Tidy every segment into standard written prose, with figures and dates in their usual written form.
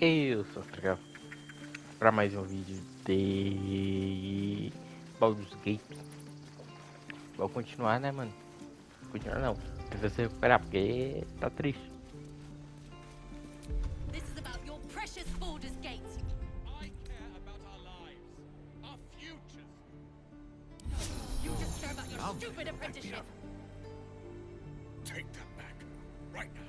Eu sou Astracar para mais um vídeo de Baldur's Gate. Vou continuar, né, mano? Continuar não, precisa se recuperar porque tá triste. This is about your precious Baldur's Gate. I care about our lives, our futures. You just care about your Love stupid it. apprenticeship. Take that back, right now.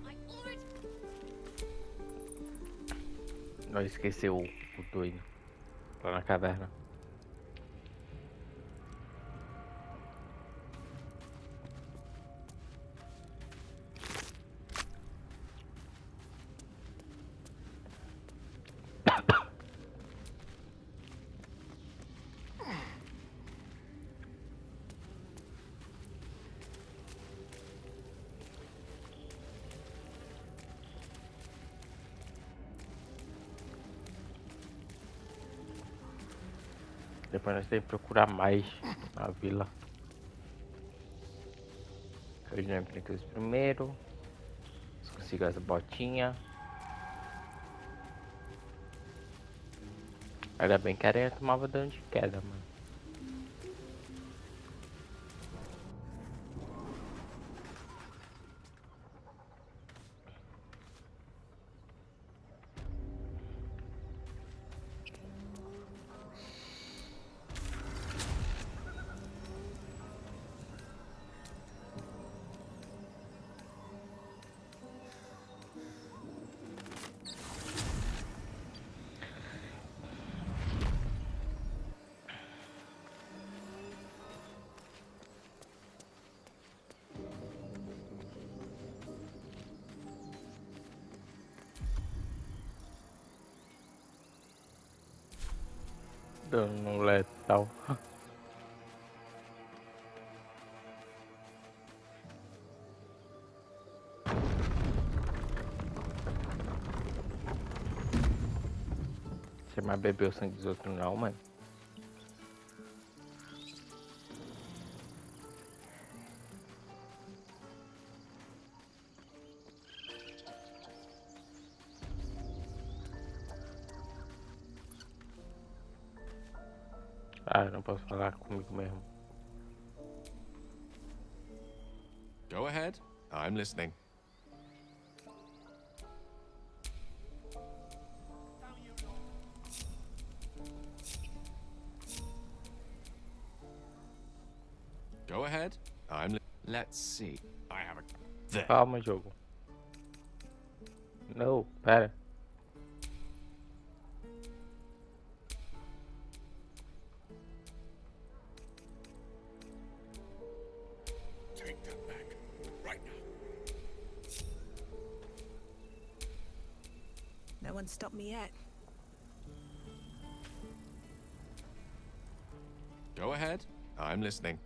I already... Não esqueceu o doido lá na caverna. Depois nós temos que procurar mais na vila. Eu já enfrentei os primeiro. Consigo as botinhas. Ainda bem que a aranha tomava dano de queda, mano. Dano letal. Você mais bebeu o sangue dos outros não, mano. Ah, eu não posso falar comigo mesmo. Go ahead. I'm listening. Go ahead. Let's see. I have a... There. Calma, jogo. Não, pera. Take that back, right now. No one stopped me yet. Go ahead. I'm listening.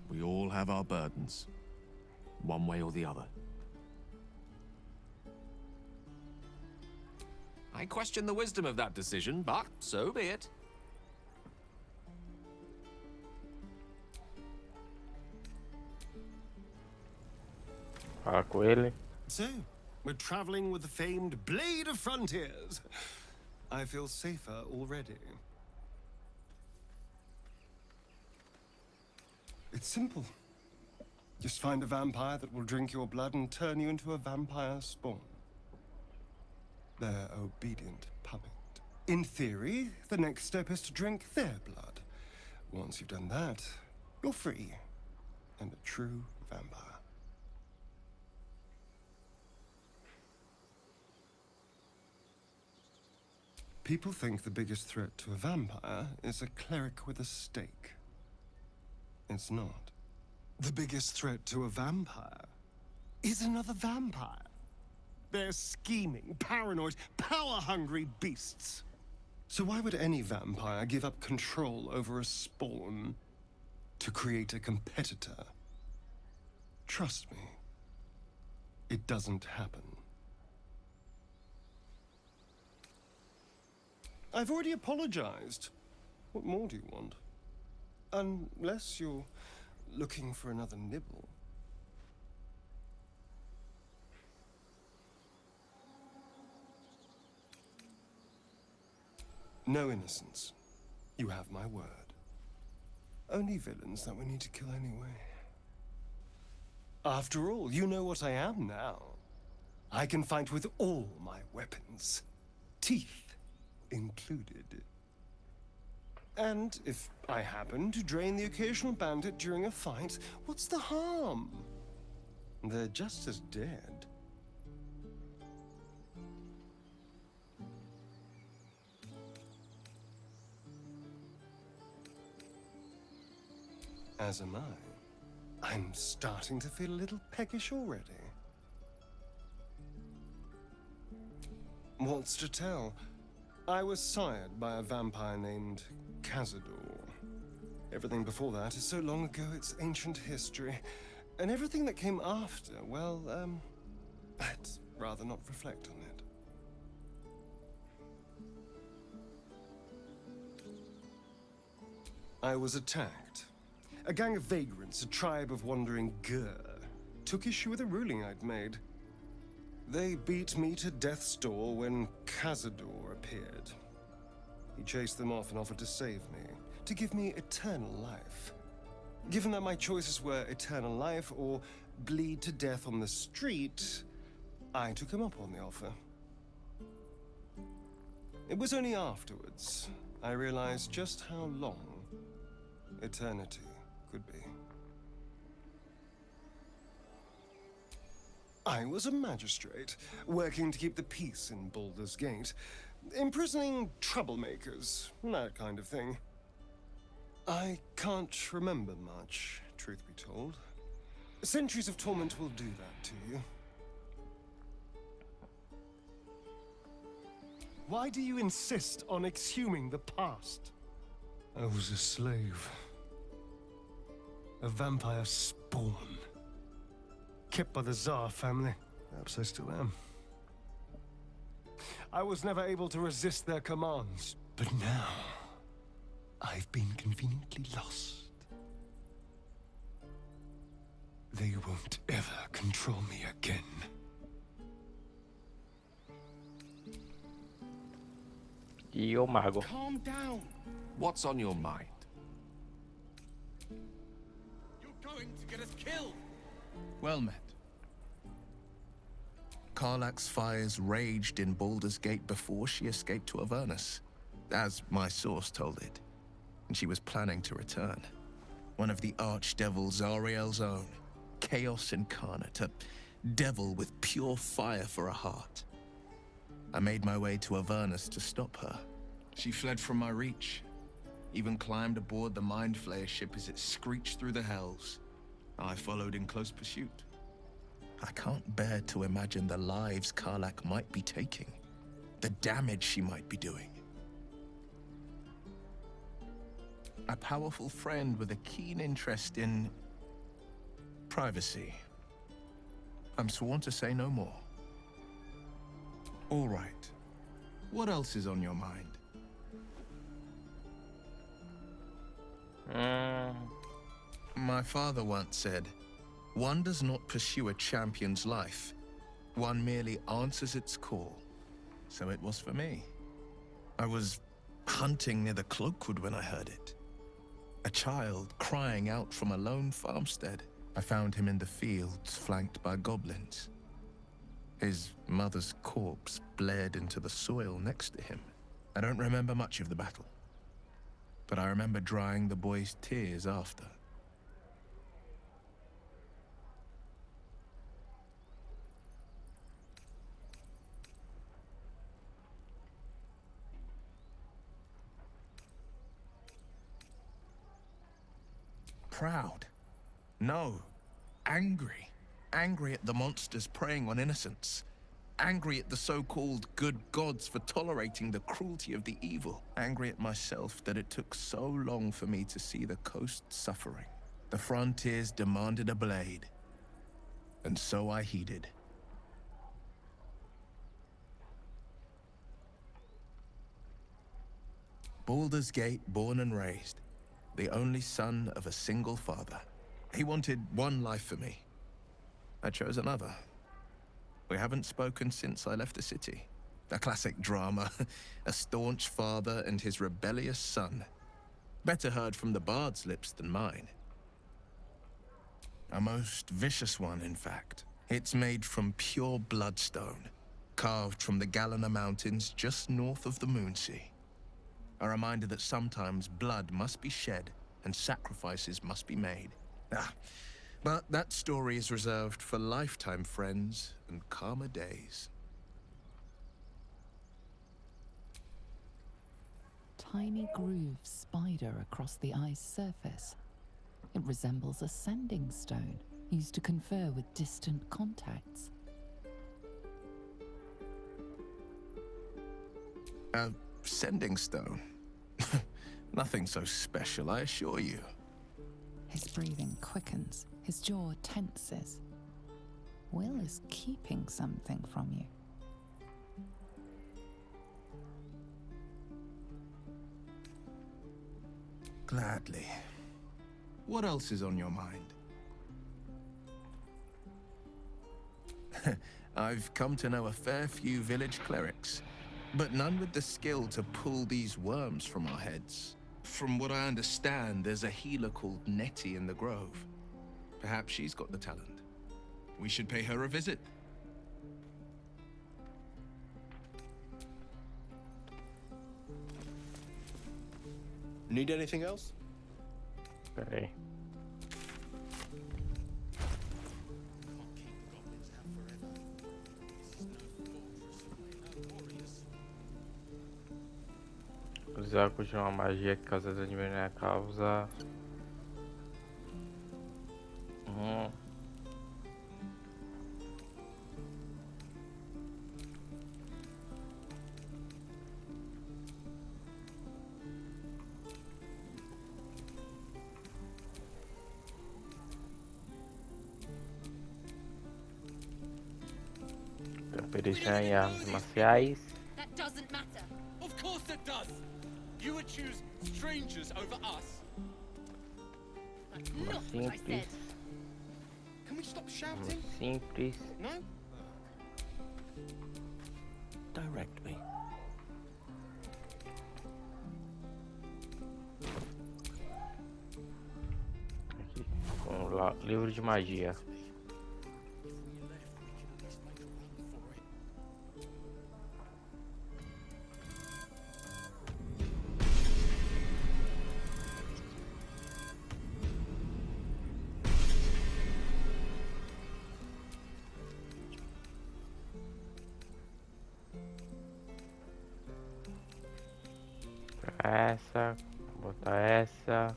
We all have our burdens, one way or the other. I question the wisdom of that decision, but so be it. Fala com ele. So, we're traveling with the famed Blade of Frontiers. I feel safer already. It's simple. Just find a vampire that will drink your blood and turn you into a vampire spawn. Their obedient puppet. In theory, the next step is to drink their blood. Once you've done that, you're free and a true vampire. People think the biggest threat to a vampire is a cleric with a stake. It's not. The biggest threat to a vampire is another vampire. They're scheming, paranoid, power-hungry beasts. So why would any vampire give up control over a spawn to create a competitor? Trust me, it doesn't happen. I've already apologized. What more do you want? Unless you're looking for another nibble. No innocence. You have my word. Only villains that we need to kill anyway. After all, you know what I am now. I can fight with all my weapons, teeth included. And if I happen to drain the occasional bandit during a fight, what's the harm? They're just as dead. As am I. I'm starting to feel a little peckish already. What's to tell? I was sired by a vampire named Cazador. Everything before that is so long ago it's ancient history. And everything that came after, well, I'd rather not reflect on it. I was attacked. A gang of vagrants, a tribe of wandering Gur, took issue with a ruling I'd made. They beat me to death's door when Cazador appeared. He chased them off and offered to save me, to give me eternal life. Given that my choices were eternal life or bleed to death on the street, I took him up on the offer. It was only afterwards I realized just how long eternity could be. I was a magistrate, working to keep the peace in Baldur's Gate, imprisoning troublemakers, that kind of thing. I can't remember much, truth be told. Centuries of torment will do that to you. Why do you insist on exhuming the past? I was a slave. A vampire spawn. Kept by the Tsar family. Perhaps I still am. I was never able to resist their commands. But now, I've been conveniently lost. They won't ever control me again. E o mago. Calm down. What's on your mind? You're going to get us killed! Well met. Karlach's fires raged in Baldur's Gate before she escaped to Avernus, as my source told it. And she was planning to return. One of the archdevils Zariel's own, chaos incarnate, a devil with pure fire for a heart. I made my way to Avernus to stop her. She fled from my reach, even climbed aboard the Mind Flayer ship as it screeched through the hells. I followed in close pursuit. I can't bear to imagine the lives Karlach might be taking, the damage she might be doing. A powerful friend with a keen interest in privacy. I'm sworn to say no more. All right. What else is on your mind? My father once said, one does not pursue a champion's life. One merely answers its call. So it was for me. I was hunting near the Cloakwood when I heard it. A child crying out from a lone farmstead. I found him in the fields, flanked by goblins. His mother's corpse bled into the soil next to him. I don't remember much of the battle, but I remember drying the boy's tears after. Proud? No. Angry. Angry at the monsters preying on innocents. Angry at the so-called good gods for tolerating the cruelty of the evil. Angry at myself that it took so long for me to see the coast suffering. The frontiers demanded a blade. And so I heeded. Baldur's Gate, born and raised. The only son of a single father. He wanted one life for me. I chose another. We haven't spoken since I left the city. A classic drama. A staunch father and his rebellious son. Better heard from the bard's lips than mine. A most vicious one, in fact. It's made from pure bloodstone, carved from the Galena Mountains just north of the Moonsea. A reminder that sometimes blood must be shed and sacrifices must be made. But that story is reserved for lifetime friends and calmer days. Tiny grooves spider across the ice surface. It resembles a sending stone used to confer with distant contacts. A sending stone? Nothing so special, I assure you. His breathing quickens, his jaw tenses. Will is keeping something from you. Gladly. What else is on your mind? I've come to know a fair few village clerics, but none with the skill to pull these worms from our heads. From what I understand, there's a healer called Nettie in the Grove. Perhaps she's got the talent. We should pay her a visit. Need anything else? Peraí. Usar continuar a magia que causa diminuir a causa. Temperação em armas marciais. That doesn't matter. Of course it does. You would choose strangers over us. That's not what I said. Simples. Can we stop shouting? Simples. No? Direct me. Aqui. Livro de magia. Essa, botar essa.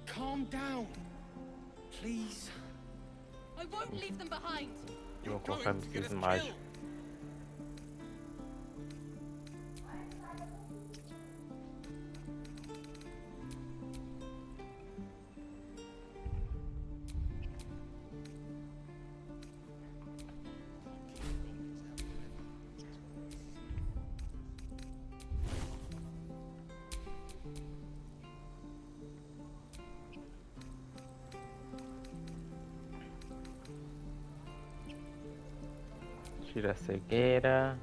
Calm down. Please. I won't leave them behind. Eu vou You're colocar going to get us misticismo mágico. killed. Tira a cegueira.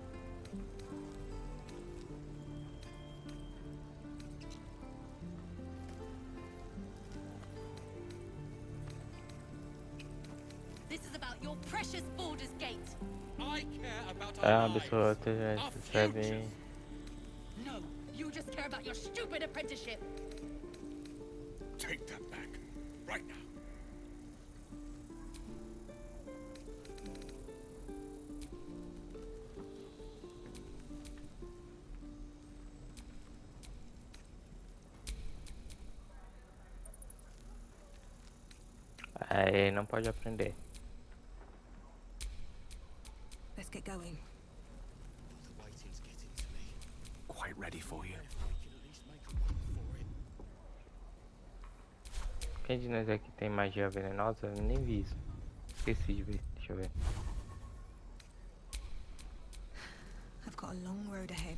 This is about your precious Baldur's Gate. I care about É our uma lives, pessoa que our recebe. futures. No, you just care about your stupid apprenticeship. Take that back. Right now. Aí não pode aprender. Let's get going. Quite ready for you. Quem de nós aqui tem magia venenosa? Eu nem vi isso. Esqueci de ver. Deixa eu ver. got a long road ahead.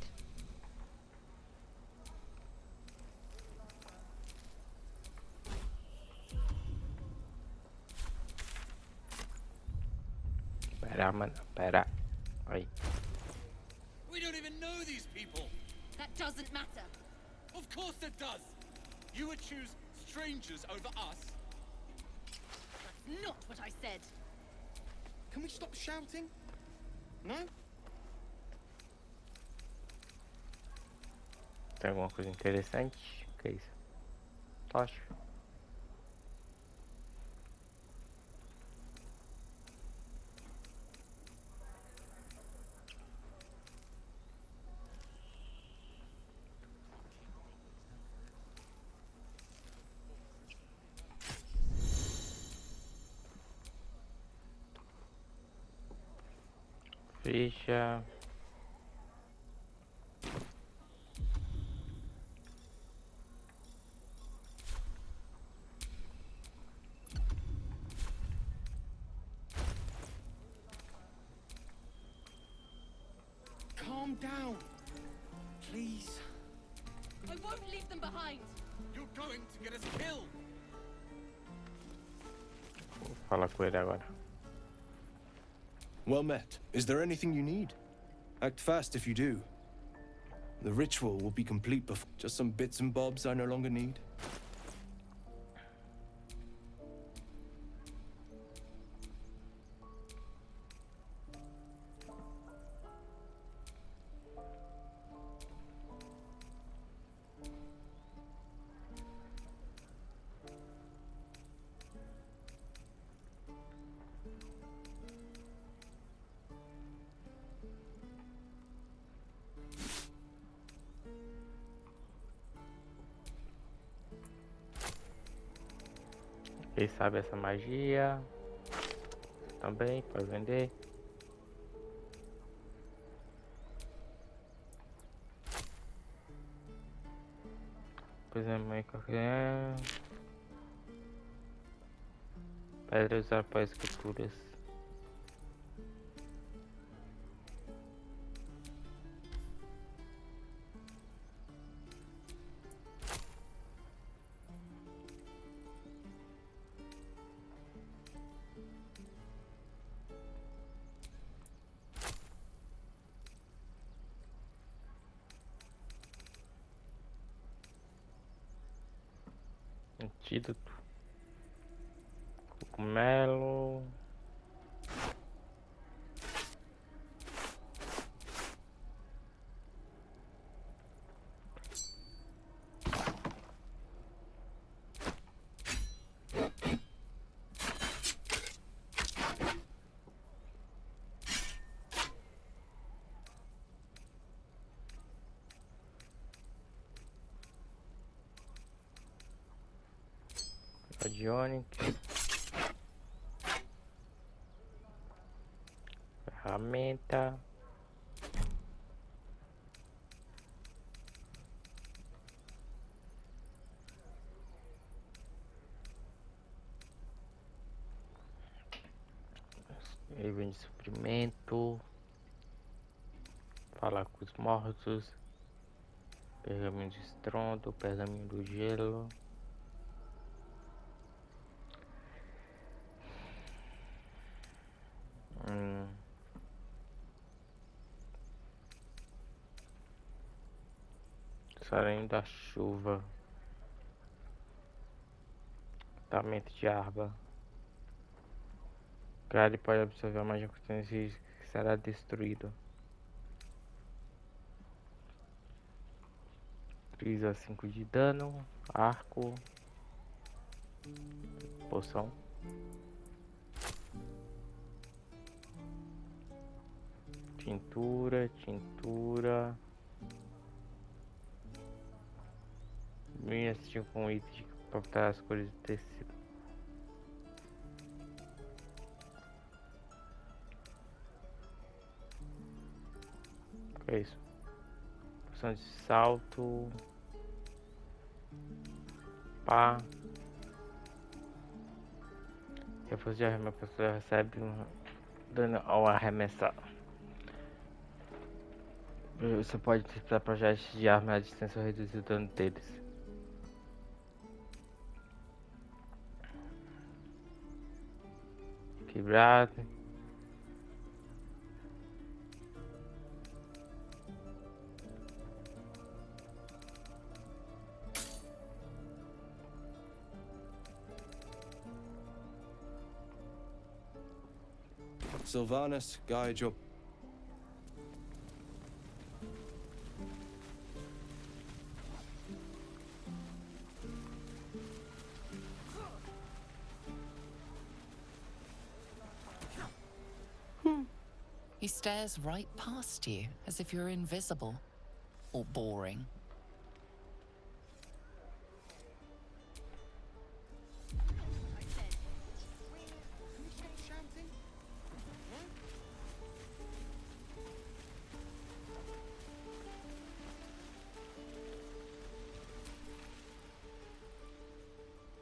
Pera, mano, pera. Aí. We don't even know these people. That doesn't matter. Of course it does. You would choose strangers over us. That's not what I said. Can we stop shouting? No? Tem alguma coisa interessante? O que é isso? Tocha. Ficha. Calm down. Please. I won't leave them behind. You're going to get us killed. Vou falar com ele agora. Well met. Is there anything you need? Act fast if you do. The ritual will be complete before. Just some bits and bobs I no longer need. Quem sabe essa magia também pode vender. Por exemplo, qualquer pedra usar para esculturas. Antídoto, cogumelo, radiônica, ferramenta, ele vende suprimento, falar com os mortos, pergaminho de estrondo, pergaminho do gelo. Saindo da chuva, tratamento de arma. Ele pode absorver a magia que será destruído. Frisa 5 de dano, arco, poção. Tintura. Me assistiu com item de captar as cores do tecido. O que é isso? Poção de salto. Pá. Reforço de arremesso. A pessoa recebe um dano ao arremessar. Você pode disputar projetos de arma à distância ou reduzir o dano deles. Quebrado. Sylvanus, guide your... He stares right past you, as if you're invisible. Or boring.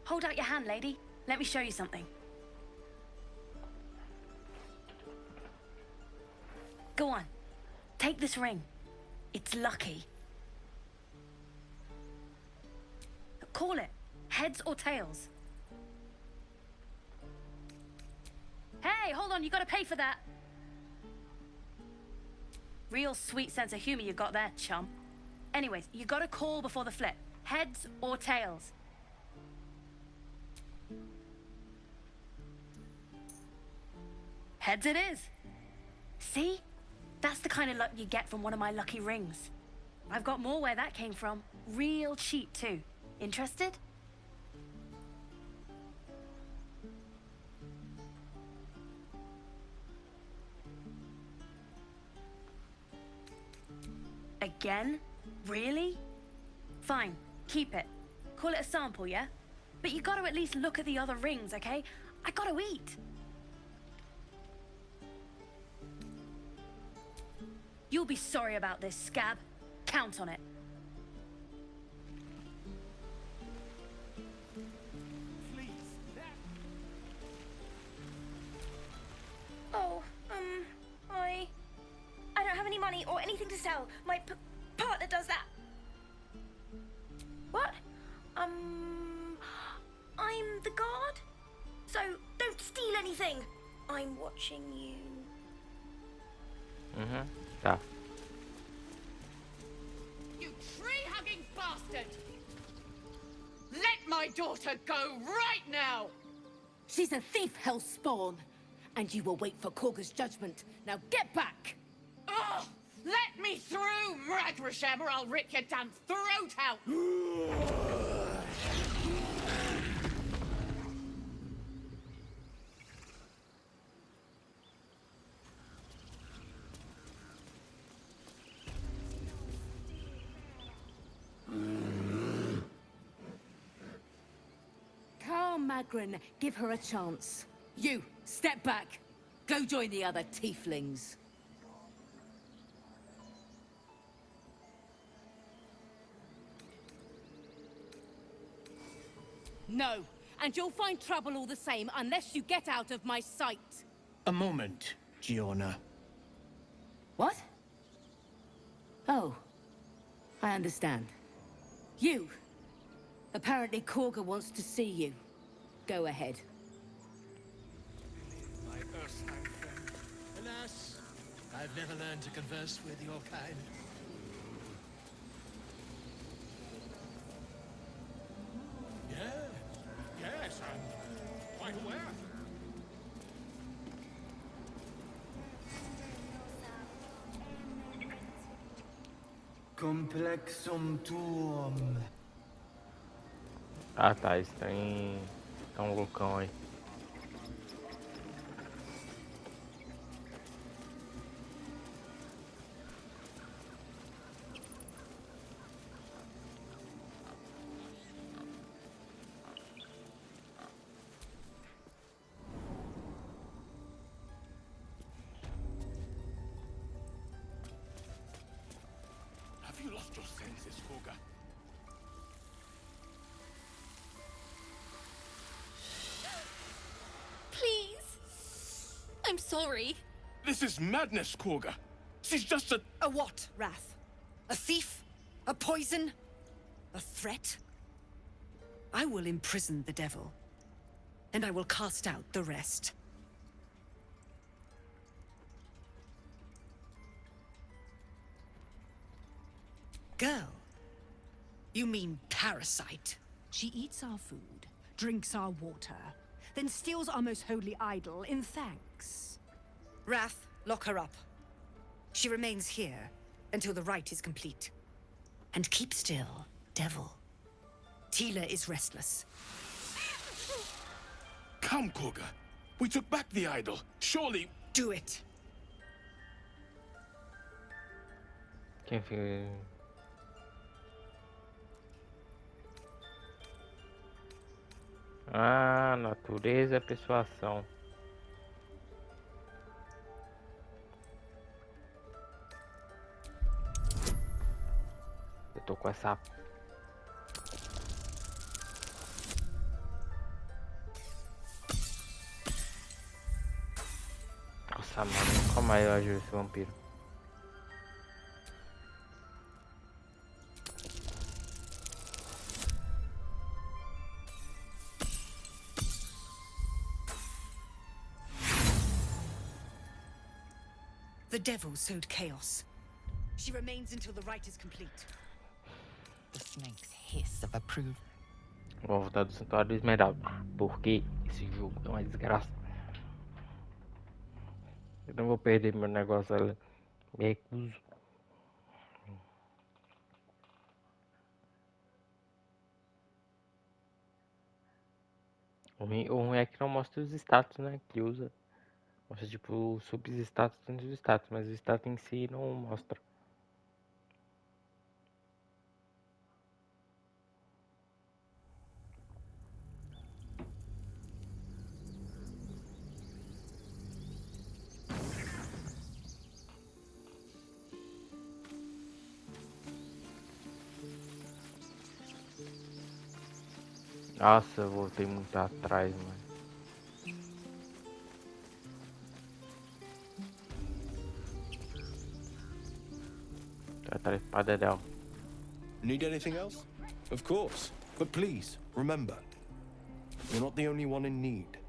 Hold out your hand, lady. Let me show you something. Go on. Take this ring. It's lucky. Call it. Heads or tails? Hey, hold on. You gotta pay for that. Real sweet sense of humor you got there, chum. Anyways, you gotta call before the flip. Heads or tails? Heads it is. See? That's the kind of luck you get from one of my lucky rings. I've got more where that came from. Real cheap, too. Interested? Again? Really? Fine. Keep it. Call it a sample, yeah? But you gotta at least look at the other rings, okay? I gotta eat. You'll be sorry about this, scab. Count on it. Oh, I don't have any money or anything to sell. My partner does that. What? I'm the guard. So don't steal anything. I'm watching you. Tá. You tree-hugging bastard! Let my daughter go right now! She's a thief, hell spawn. And you will wait for Korga's judgment. Now get back! Oh, let me through, Mragrasham, or I'll rip your damn throat out! Magrin, give her a chance. You, step back. Go join the other tieflings. No, and you'll find trouble all the same unless you get out of my sight. A moment, Giorna. What? Oh, I understand. You. Apparently Korga wants to see you. Go ahead. My erstwhile friend. Alas, I've never learned to converse with your kind. Yes, I'm quite aware. Complexum tuum. Ah tá, esse trem é um loucão aí. Have you lost your senses, Korga? Please. I'm sorry. This is madness, Korga. She's just a... A what, Wrath? A thief? A poison? A threat? I will imprison the devil, and I will cast out the rest. Girl, you mean parasite? She eats our food, drinks our water, then steals our most holy idol in thanks. Wrath, lock her up. She remains here until the rite is complete. And keep still, devil. Tila is restless. Come, Koga. We took back the idol. Surely... Do it. Quem fica... Ah, natureza é persuasão. Eu tô com essa... Nossa, mano, nunca mais eu ajudo esse vampiro. The devil sowed chaos. She remains until the rite is complete. The snake's hiss of approval. Vou voltar do Santuário do Esmeralda, porque esse jogo é uma desgraça. Eu não vou perder meu negócio ali. Me recuso. O ruim é que não mostra os status, né? Que usa. Mostra tipo sub-status dentro do status, mas o status em si não mostra. Nossa, eu voltei muito atrás, mano. Tô atrás do padedel. Need anything else? Of course. But please, remember, you're not the only one in need.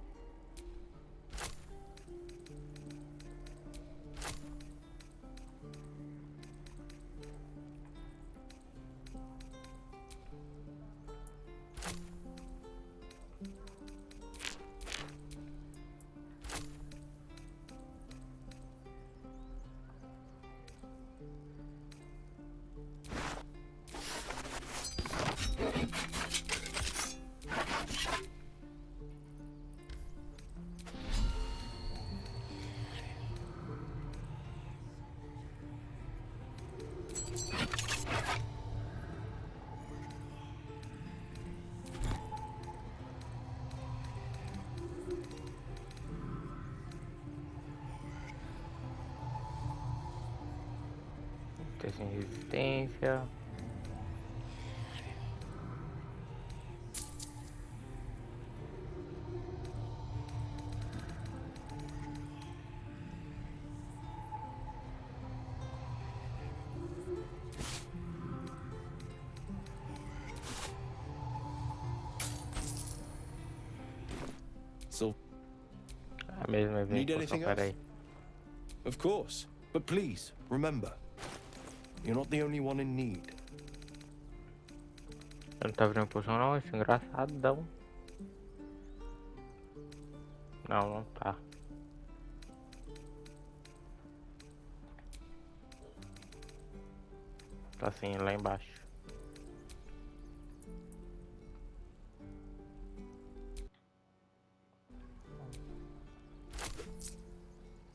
Tô sem resistência. So, A mesma need evento, anything peraí. else? Of course. But please, remember, you're not the only one in need. Eu não tá vendo poção não, esse engraçadão. Não, não tá. Tá assim, lá embaixo.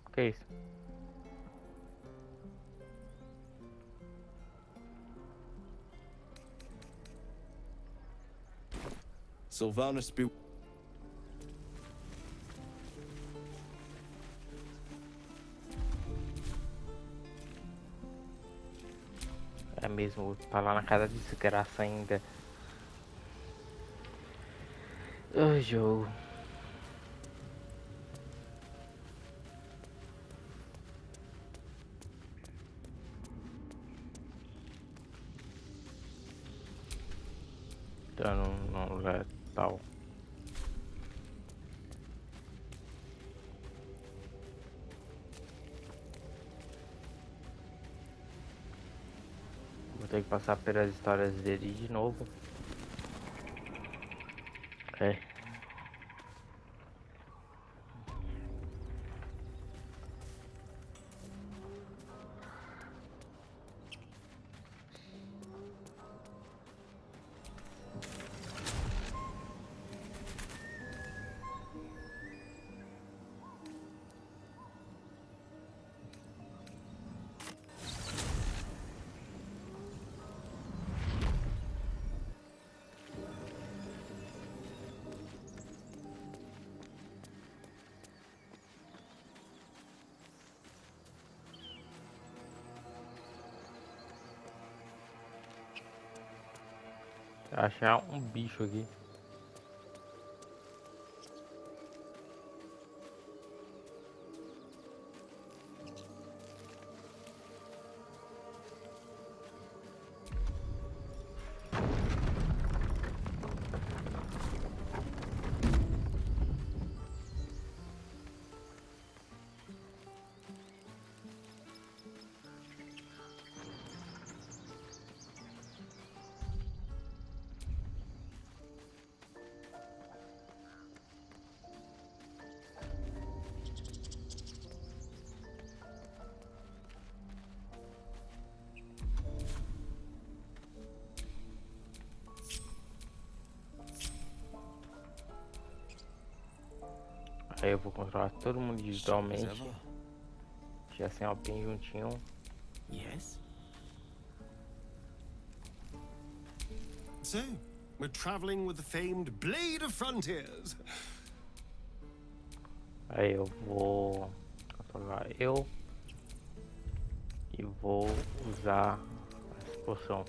O que é isso? Sylvanus be... É mesmo, tá lá na casa de desgraça ainda. O jogo. ter que passar pelas histórias dele de novo. É. Achar um bicho aqui. Aí eu vou controlar todo mundo individualmente. Já assim, ó, bem juntinho. Yes? So, we're traveling with the famed Blade of Frontiers. Aí eu vou controlar eu. E vou usar essa poção.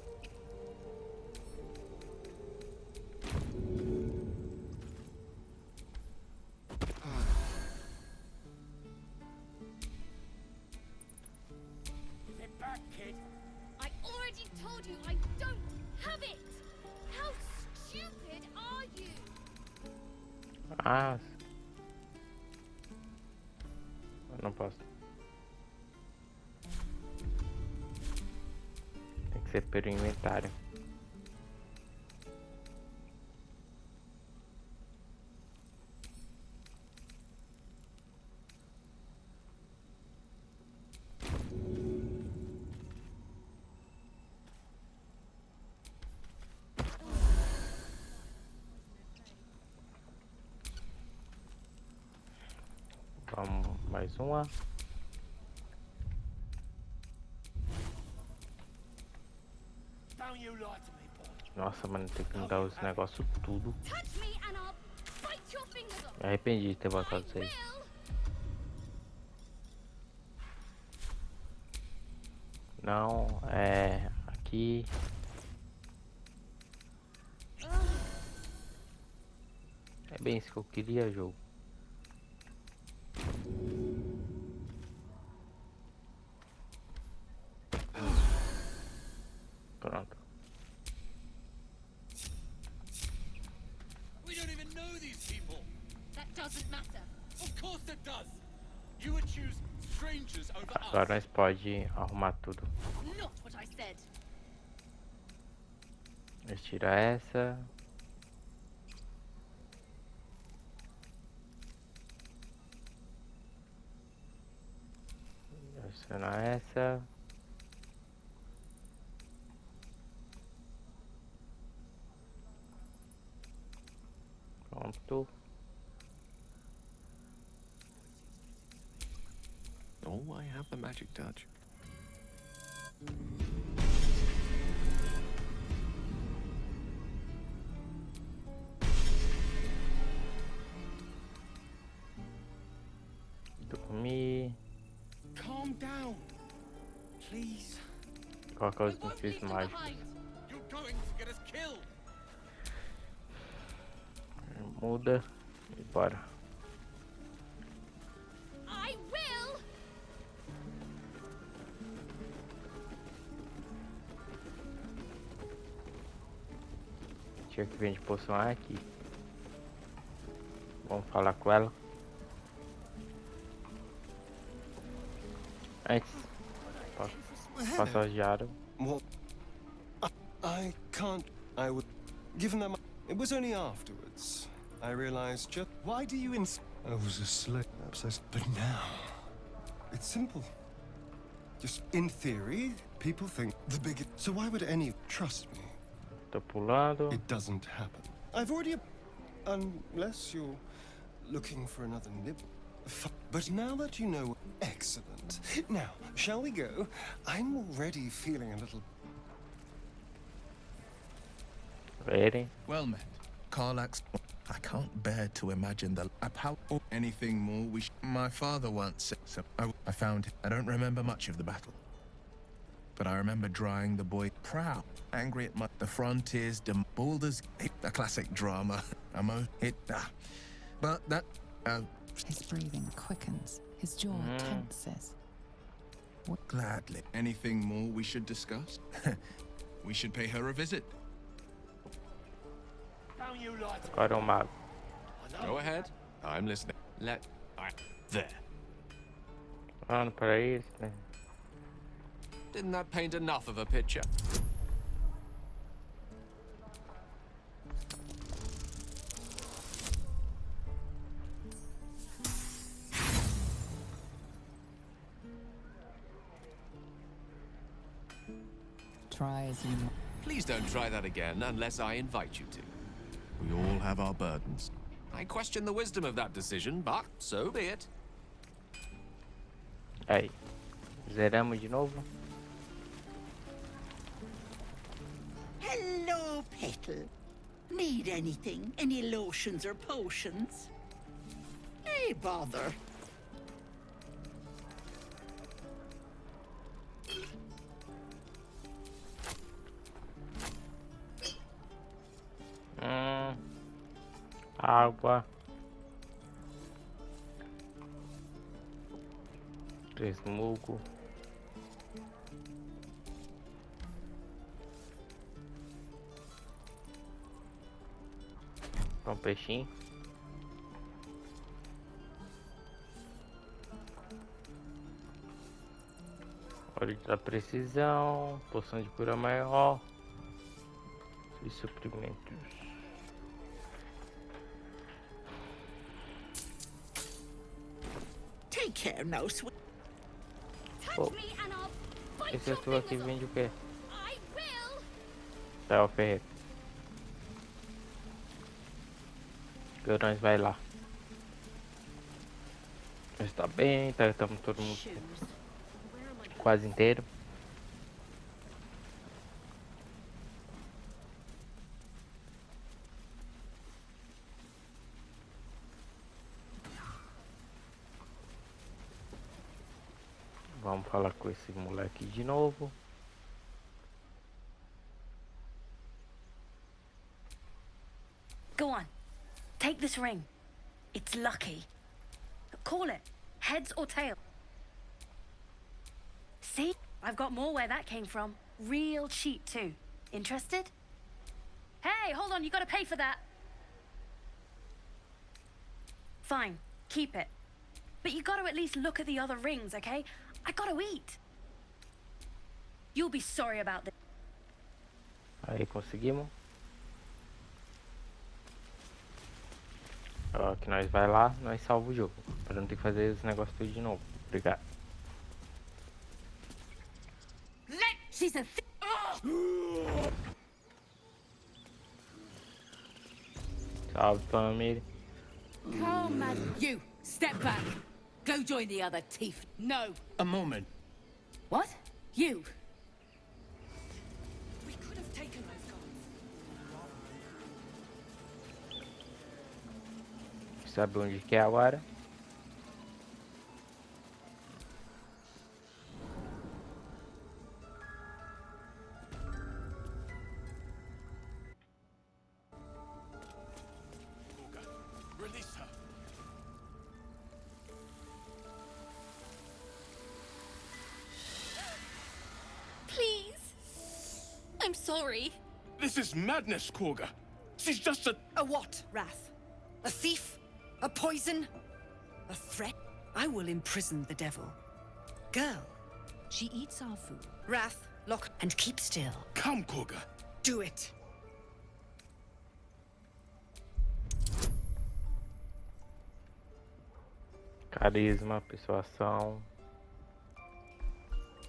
I already told you I don't have it! How stupid are you? Ah, eu não posso. Tem que ser pelo inventário. Vamos mais uma. Nossa, mano, tem que mudar os negócios tudo. Me arrependi de ter botado isso aí. Não, é aqui. É bem isso que eu queria, jogo. Pronto. We don't even know these people. That doesn't matter. Of course it does. You would choose strangers over Agora us. nós pode arrumar tudo. Not what I said. Nós tira essa. Adiciona essa. Pronto. Oh, I have the magic touch. Dormir. Calm down, please. Colocar os níveis mágicos. You're going to get us killed. Muda e bora. I will. Tinha que vende poção aqui. Vamos falar com ela. Antes, passagearam. can't. I would. Given them. It was only afterwards I realized just. Why do you I was a slave. Obsessed. But now. It's simple. Just in theory, people think the biggest. So why would any. Trust me. Tô pulando. It doesn't happen. I've already. Unless you're looking for another nibble. But now that you know. Excellent. Now, shall we go? I'm already feeling a little. Ready? Well met. Karlach's. I can't bear to imagine the anything more. My father once said so. I found. I don't remember much of the battle, but I remember drying the boy proud, angry at the frontiers. Baldur's a classic drama. But that. His breathing quickens. His jaw tenses. Gladly. Anything more we should discuss? We should pay her a visit. Agora o mago. Go ahead. I'm listening. There. Falando pra isso, né? Didn't that paint enough of a picture? Try as you might. Please don't try that again unless I invite you to. We all have our burdens. I question the wisdom of that decision, but so be it. Aí. Zeramos de novo. Hello, Petal. Need anything? Any lotions or potions? Hey, bother. Água. 3 mugo. Um peixinho. Óleo da precisão. Poção de cura maior. E suprimentos. Take care now, sweet. Oh. Esse ator aqui vende o quê? Tá, o ferreiro. Agora nós vai lá. Mas tá bem, tá, estamos todo mundo quase inteiro. Vamos falar com esse moleque de novo. Go on. Take this ring. It's lucky. Call it. Heads or tail. See? I've got more where that came from. Real cheap too. Interested? Hey, hold on. You gotta pay for that. Fine. Keep it. But you gotta at least look at the other rings, okay? I gotta eat. You'll be sorry about this. Aí conseguimos. Ó, que nós vai lá, nós salva o jogo. Pra não ter que fazer esse negócio tudo de novo. Obrigado. She's a Salve, família. Calm, man. You, step back. Go join the other thief. No. A moment. What? You. We could have taken those guards. Sabe onde que é agora? Release her. Please. I'm sorry. This is madness, Korga. She's just a... A what, Wrath? A thief? A poison? A threat? I will imprison the devil. Girl, She eats our food. Wrath, lock and keep still. Come, Korga. Do it. Carisma, persuasão.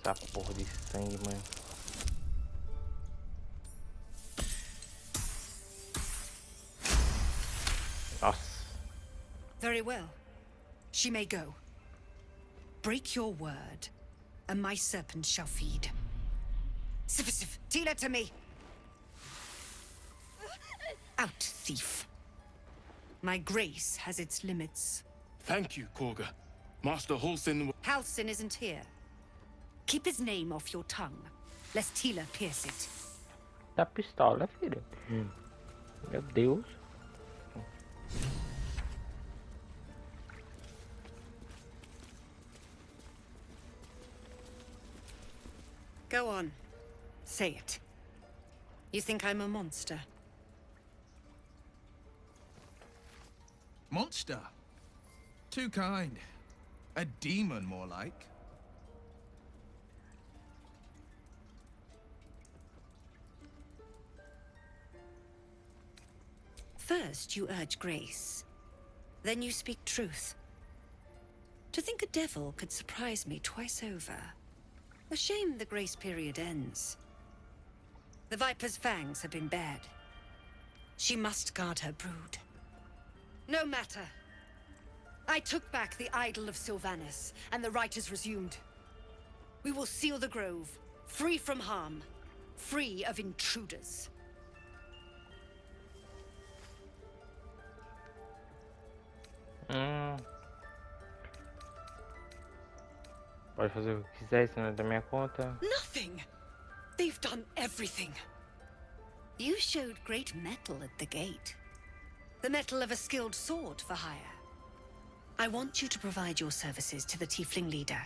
Essa porra de sangue, mano. Nossa. Very well. She may go. Break your word, and my serpent shall feed. Sif, Tila to me. Out, thief. My grace has its limits. Thank you, Korga. Master Halsin... Halsin isn't here. Keep his name off your tongue, lest Tila pierce it. Da pistola, filho. Meu Deus. Go on. Say it. You think I'm a monster? Monster? Too kind. A demon, more like. First you urge grace. Then you speak truth. To think a devil could surprise me twice over. A shame the grace period ends. The Viper's fangs have been bared. She must guard her brood. No matter. I took back the idol of Sylvanus, and the rite is resumed. We will seal the grove, free from harm, free of intruders. Pode fazer o que quiser, isso não é da minha conta. Nothing! They've done everything. You showed great mettle at the gate. The mettle of a skilled sword for hire. I want you to provide your services to the tiefling leader.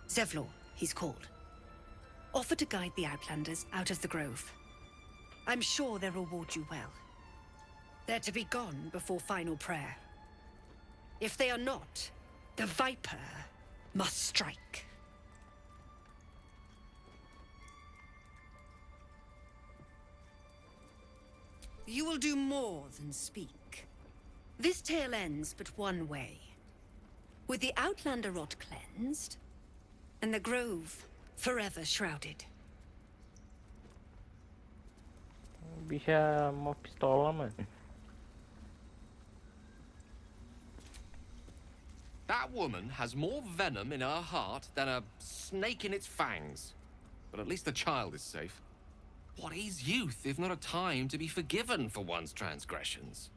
Zevlor, he's called. Offer to guide the Outlanders out of the grove. I'm sure they'll reward you well. They're to be gone before final prayer. If they are not, the Viper must strike. You will do more than speak. This tale ends but one way. With the Outlander rot cleansed, and the grove forever shrouded. Bicho é uma pistola, mano. That woman has more venom in her heart than a snake in its fangs. But at least the child is safe. What is youth if not a time to be forgiven for one's transgressions?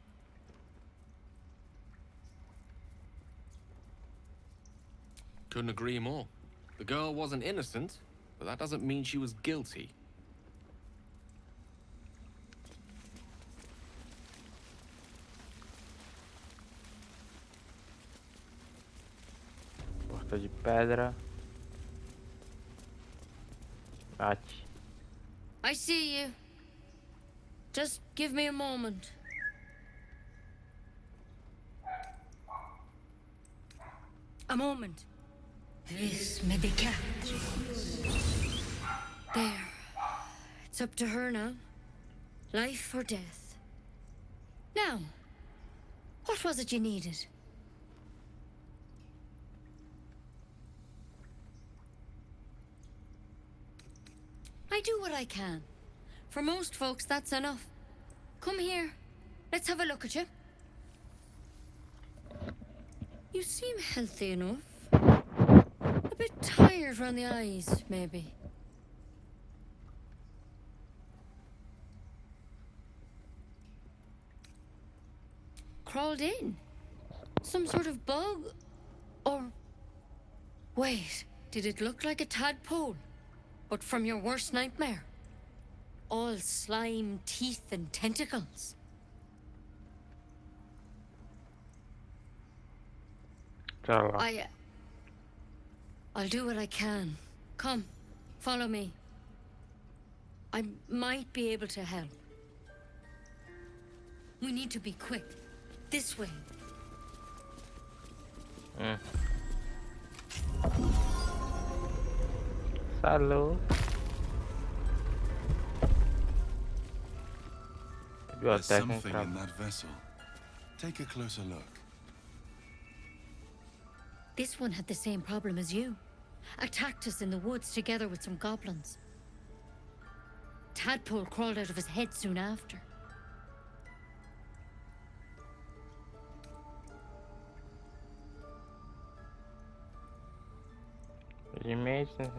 Couldn't agree more. The girl wasn't innocent, but that doesn't mean she was guilty. Porta de pedra. Bate. I see you. Just give me a moment. A moment. This may be cat. There. It's up to her now. Life or death. Now, what was it you needed? I do what I can. For most folks, that's enough. Come here. Let's have a look at you. You seem healthy enough. A bit tired around the eyes, maybe. Crawled in? Some sort of bug? Or... Wait, did it look like a tadpole? But from your worst nightmare? All slime, teeth, and tentacles. I'll do what I can. Come, follow me. I might be able to help. We need to be quick. This way. Falou. There's Biblioteca something entrava. in that vessel. Take a closer look. This one had the same problem as you. Attacked us in the woods together with some goblins. Tadpole crawled out of his head soon after. Imagem.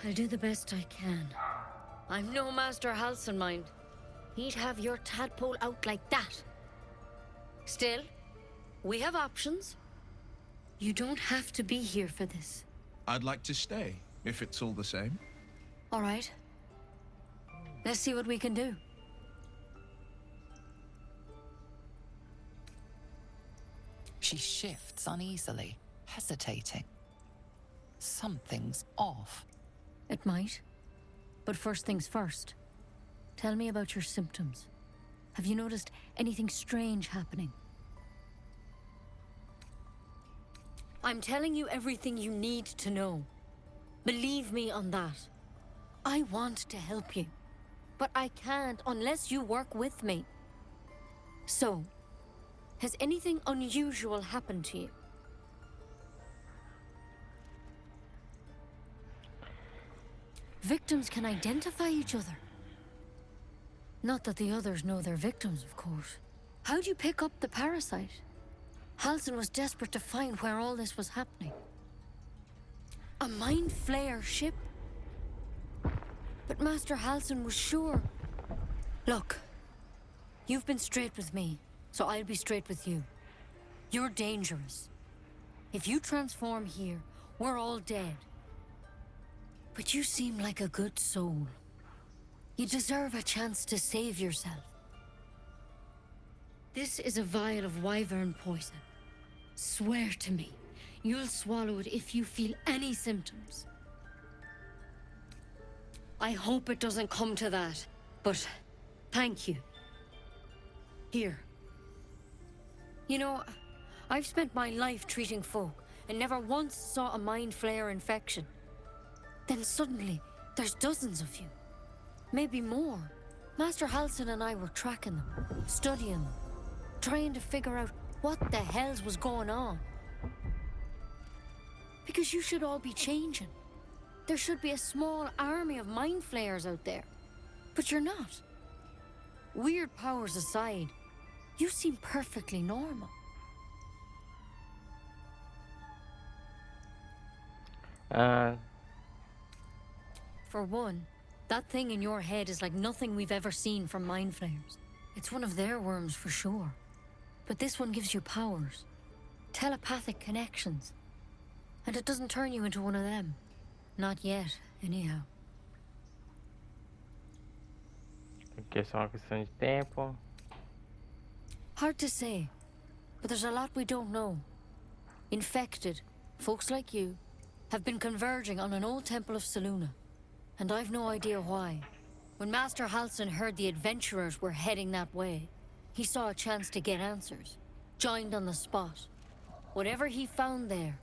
I'll do the best I can. I'm no Master Halcyon, mind. He'd have your tadpole out like that. Still, we have options. You don't have to be here for this. I'd like to stay, if it's all the same. All right. Let's see what we can do. She shifts uneasily, hesitating. Something's off. It might. But first things first. Tell me about your symptoms. Have you noticed anything strange happening? I'm telling you everything you need to know. Believe me on that. I want to help you, but I can't unless you work with me. So, has anything unusual happened to you? Victims can identify each other. Not that the others know they're victims, of course. How'd you pick up the parasite? Halcyon was desperate to find where all this was happening. A mind flayer ship? But Master Halcyon was sure. Look, you've been straight with me, so I'll be straight with you. You're dangerous. If you transform here, we're all dead. But you seem like a good soul. You deserve a chance to save yourself. This is a vial of wyvern poison. Swear to me, you'll swallow it if you feel any symptoms. I hope it doesn't come to that, but thank you. Here. You know, I've spent my life treating folk and never once saw a mind flayer infection. Then suddenly, there's dozens of you. Maybe more. Master Halcyon and I were tracking them, studying them, trying to figure out what the hells was going on. Because you should all be changing. There should be a small army of mind flayers out there. But you're not. Weird powers aside, you seem perfectly normal. For one, that thing in your head is like nothing we've ever seen from mind flayers. It's one of their worms for sure. But this one gives you powers. Telepathic connections. And it doesn't turn you into one of them. Not yet, anyhow. Aqui é só uma questão de tempo. Hard to say, but there's a lot we don't know. Infected, folks like you, have been converging on an old temple of Selûne. And I've no idea why. When Master Halcyon heard the adventurers were heading that way, he saw a chance to get answers. Joined on the spot. Whatever he found there,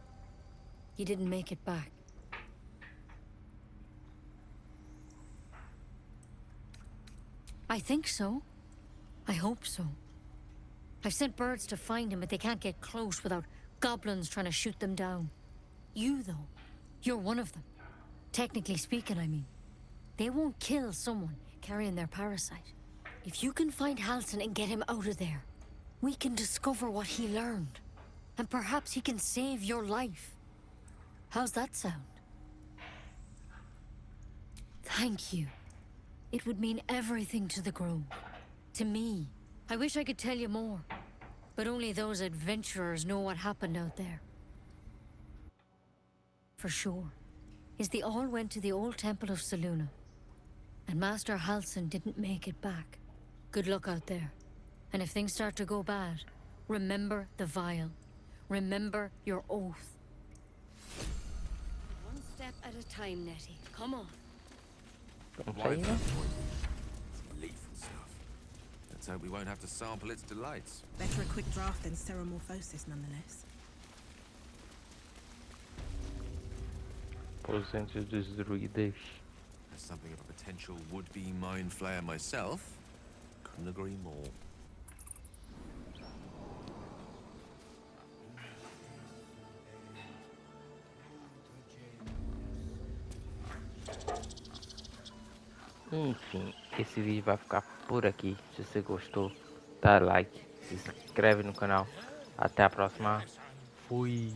he didn't make it back. I think so. I hope so. I've sent birds to find him, but they can't get close without goblins trying to shoot them down. You, though, you're one of them. Technically speaking, I mean. They won't kill someone carrying their parasite. If you can find Halcyon and get him out of there, we can discover what he learned. And perhaps he can save your life. How's that sound? Thank you. It would mean everything to the Grove. To me. I wish I could tell you more. But only those adventurers know what happened out there. For sure, is they all went to the old temple of Selûne. And Master Halcyon didn't make it back. Good luck out there. And if things start to go bad, remember the vial. Remember your oath. One step at a time, Nettie. Come on. Vamos sair, né? Lethal stuff. That Let's hope we won't have to sample its delights. Better a quick draft than seromorphosis, nonetheless. Aposento dos druidas. As something of a potential would-be mind flayer myself, couldn't agree more. Enfim, esse vídeo vai ficar por aqui. Se você gostou, dá like, se inscreve no canal. Até a próxima. Fui.